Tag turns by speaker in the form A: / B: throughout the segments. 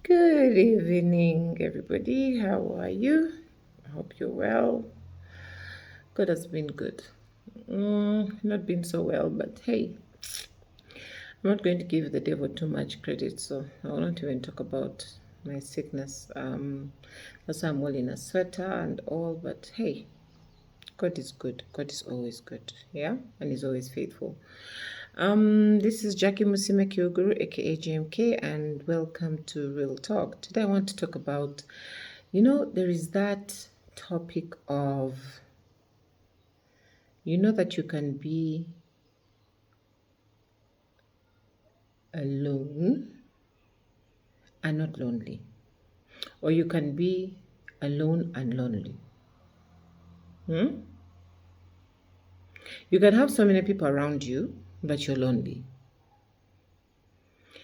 A: Good evening, everybody. How are you? I hope you're well. God has been good. Not been so well, but hey, I'm not going to give the devil too much credit, so I will not even talk about my sickness. That's why I'm all in a sweater and all, but hey, God is good. God is always good, yeah, and He's always faithful. This is Jackie Musime Kyoguru, aka JMK, and welcome to Real Talk. Today I want to talk about, there is that topic of, that you can be alone and not lonely, or you can be alone and lonely. You can have so many people around you, but you're lonely.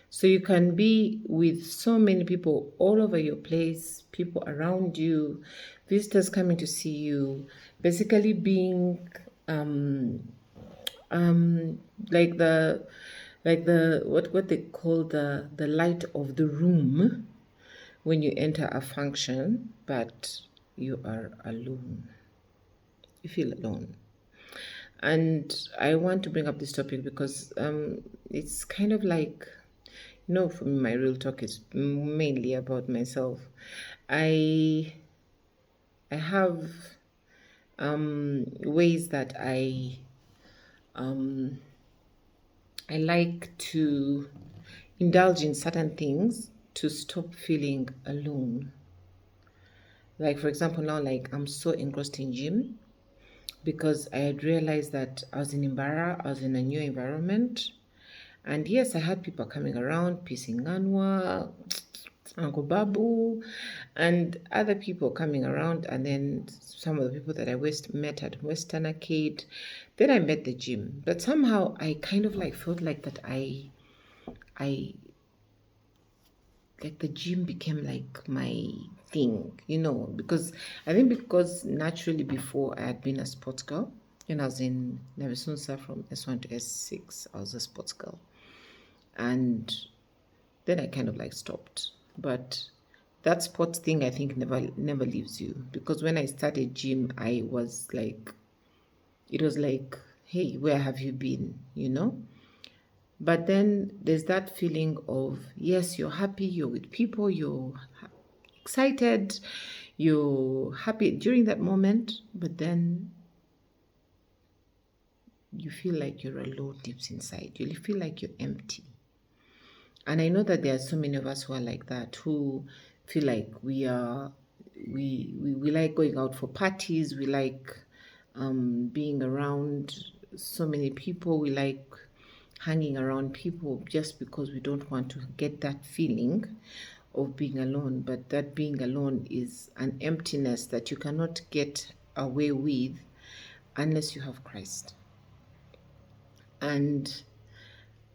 A: So you can be with so many people all over your place, people around you, visitors coming to see you, basically being um, um, like the what they call the light of the room when you enter a function, but you are alone. You feel alone. And I want to bring up this topic because it's kind of like, for me, my real talk is mainly about myself. I I have ways that um, I like to indulge in certain things to stop feeling alone. Like for example, now like I'm so engrossed in gym because I had realized that I was in Imbara, I was in a new environment. And yes, I had people coming around, Pisinganwa, Uncle Babu, and other people coming around. And then some of the people that I met at Western Arcade. Then I met the gym. But somehow I kind of like felt like that I like the gym became like my thing, because I think because naturally before I had been a sports girl. When I was in Nevisunsa from S1 to S6, I was a sports girl. And then I kind of like stopped. But that sports thing I think never leaves you. Because when I started gym, I was like, it was like, hey, where have you been? But then there's that feeling of, yes, you're happy, you're with people, you're excited, you're happy during that moment, but then you feel like you're alone deep inside. You feel like you're empty. And I know that there are so many of us who are like that, who feel like we like going out for parties, we like being around so many people, we like hanging around people just because we don't want to get that feeling of being alone. But that being alone is an emptiness that you cannot get away with unless you have Christ. And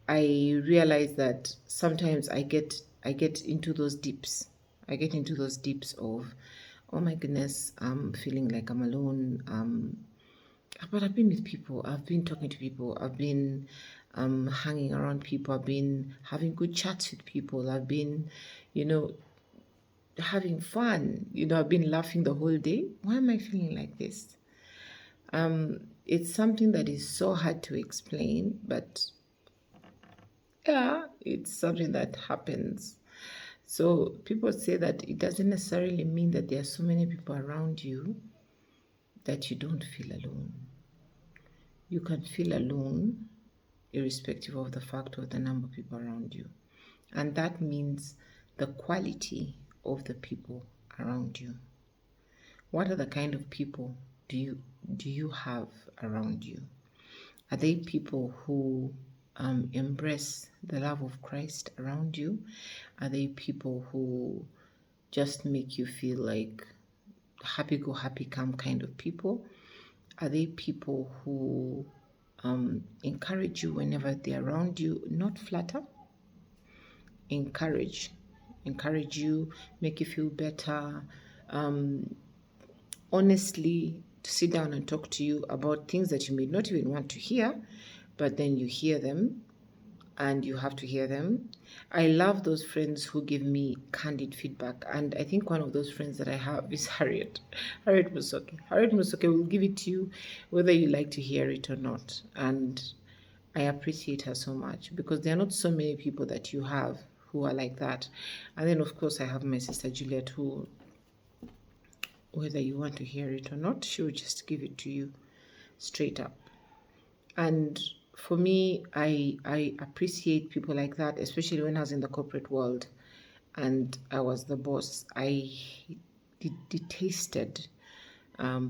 A: I realize that sometimes I get into those dips. I get into those dips of, oh my goodness, I'm feeling like I'm alone. But I've been with people. I've been talking to people. I've been hanging around people. I've been having good chats with people. I've been, you know, having fun. I've been laughing the whole day. Why am I feeling like this? It's something that is so hard to explain, but yeah, it's something that happens. So people say that it doesn't necessarily mean that there are so many people around you that you don't feel alone. You can feel alone irrespective of the fact of the number of people around you. And that means the quality of the people around you. What are the kind of people do you have around you? Are they people who embrace the love of Christ around you? Are they people who just make you feel like happy go happy come kind of people? Are they people who encourage you whenever they're around you, not flatter? Encourage, encourage you, make you feel better. Honestly, to sit down and talk to you about things that you may not even want to hear, but then you hear them and you have to hear them. I love those friends who give me candid feedback. And I think one of those friends that I have is Harriet. Harriet Musoke. Harriet Musoke will give it to you whether you like to hear it or not. And I appreciate her so much because there are not so many people that you have who are like that. And then, of course, I have my sister Juliet, who, whether you want to hear it or not, she will just give it to you straight up. And for me, I appreciate people like that, especially when I was in the corporate world and I was the boss. I detested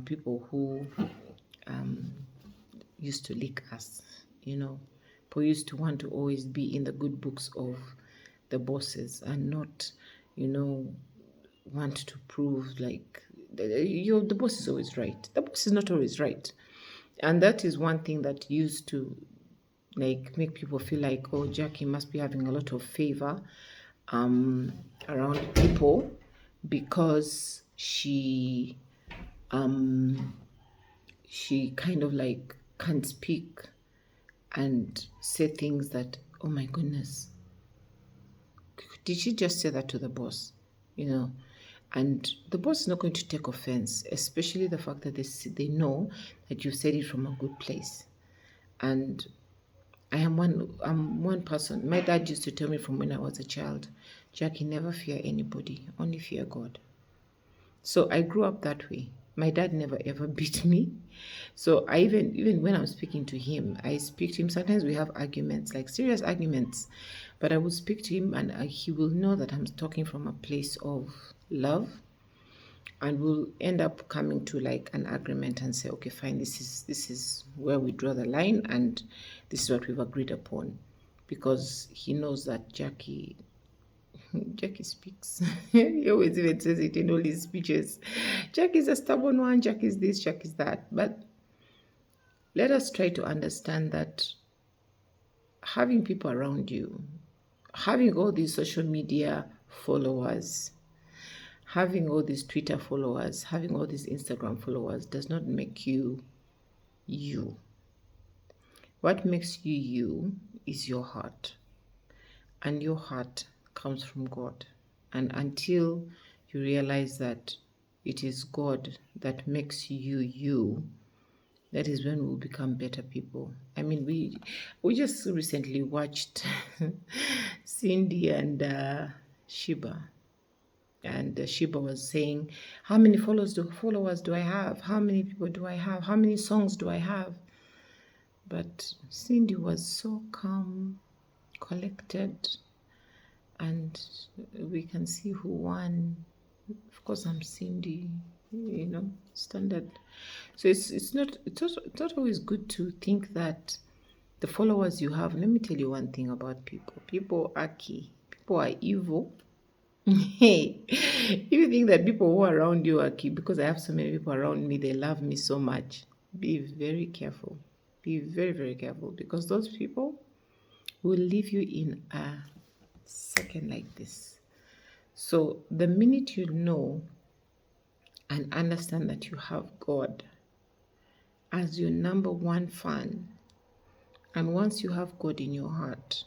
A: people who used to lick us, you know. People used to want to always be in the good books of the bosses and not, you know, want to prove like the boss is always right. The boss is not always right. And that is one thing that used to like make people feel like, oh, Jackie must be having a lot of favor um, around people because um, she kind of like can't speak and say things that, oh my goodness, did she just say that to the boss? You know, and the boss is not going to take offense, especially the fact that they know that you said it from a good place. And I'm one person. My dad used to tell me from when I was a child, Jackie, never fear anybody, only fear God. So I grew up that way. My dad never ever beat me. So I even when I'm speaking to him, I speak to him. Sometimes we have arguments, like serious arguments, but I will speak to him and he will know that I'm talking from a place of love, and we'll end up coming to like an agreement and say, okay, fine, this is where we draw the line, and this is what we've agreed upon, because he knows that Jackie speaks. He always even says it in all his speeches. Jackie's a stubborn one, Jackie's this, Jackie's that. But let us try to understand that having people around you, having all these social media followers, having all these Twitter followers, having all these Instagram followers does not make you you. What makes you you is your heart. And your heart comes from God. And until you realize that it is God that makes you you, that is when we'll become better people. I mean, we just recently watched Cindy and Shiba. And Shiba was saying, how many followers do I have? How many people do I have? How many songs do I have? But Cindy was so calm, collected, and we can see who won. Of course, I'm Cindy, standard. So it's not always good to think that the followers you have. Let me tell you one thing about people. People are key. People are evil. Hey, if you think that people who are around you are key, because I have so many people around me, they love me so much, be very careful. Be very, very careful, because those people will leave you in a second like this. So the minute you know and understand that you have God as your number one fan, and once you have God in your heart,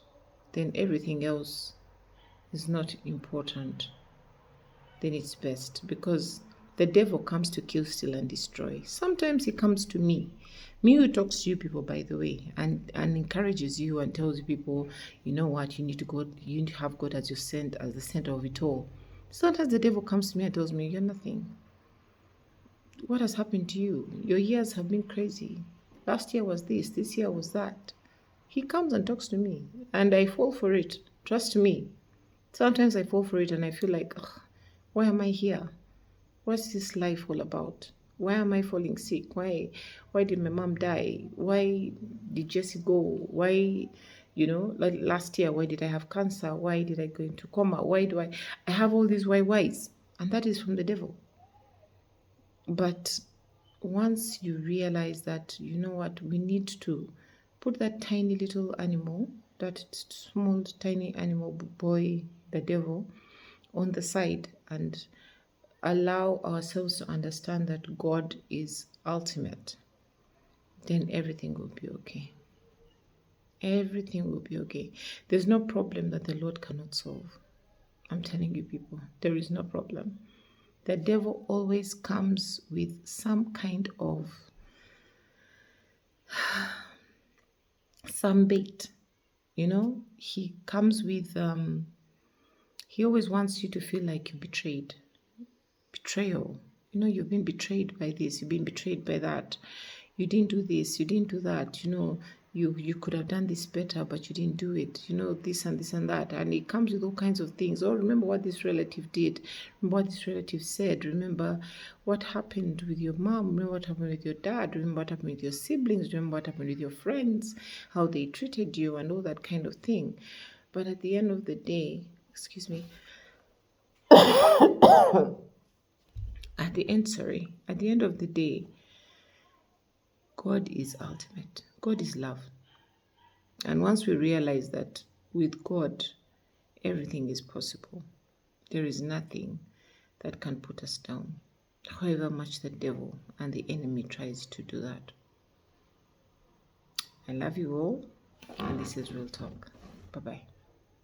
A: then everything else is not important. Then it's best, because the devil comes to kill, steal, and destroy. Sometimes he comes to me who talks to you people, by the way, and encourages you and tells you people, you know what, you need to have God as as the center of it all. Sometimes the devil comes to me and tells me, you're nothing. What has happened to you? Your years have been crazy. Last year was this year was that. He comes and talks to me, and I fall for it. Trust me. Sometimes I fall for it and I feel like, ugh, why am I here? What's this life all about? Why am I falling sick? Why did my mom die? Why did Jesse go? Why, like last year, why did I have cancer? Why did I go into coma? Why do I have all these whys? And that is from the devil. But once you realize that, you know what, we need to put that tiny little animal, that small tiny animal boy, the devil, on the side, and allow ourselves to understand that God is ultimate, then everything will be okay. Everything will be okay. There's no problem that the Lord cannot solve. I'm telling you, people, there is no problem. The devil always comes with some kind of some bait. He comes with he always wants you to feel like you're betrayed. Betrayal. You've been betrayed by this, you've been betrayed by that. You didn't do this, you didn't do that. You could have done this better, but you didn't do it. This and this and that. And it comes with all kinds of things. Oh, remember what this relative did. Remember what this relative said. Remember what happened with your mom. Remember what happened with your dad. Remember what happened with your siblings. Remember what happened with your friends, how they treated you, and all that kind of thing. But at the end of the day, excuse me, at the end of the day, God is ultimate. God is love. And once we realize that with God, everything is possible, there is nothing that can put us down, however much the devil and the enemy tries to do that. I love you all, and this is Real Talk. Bye-bye.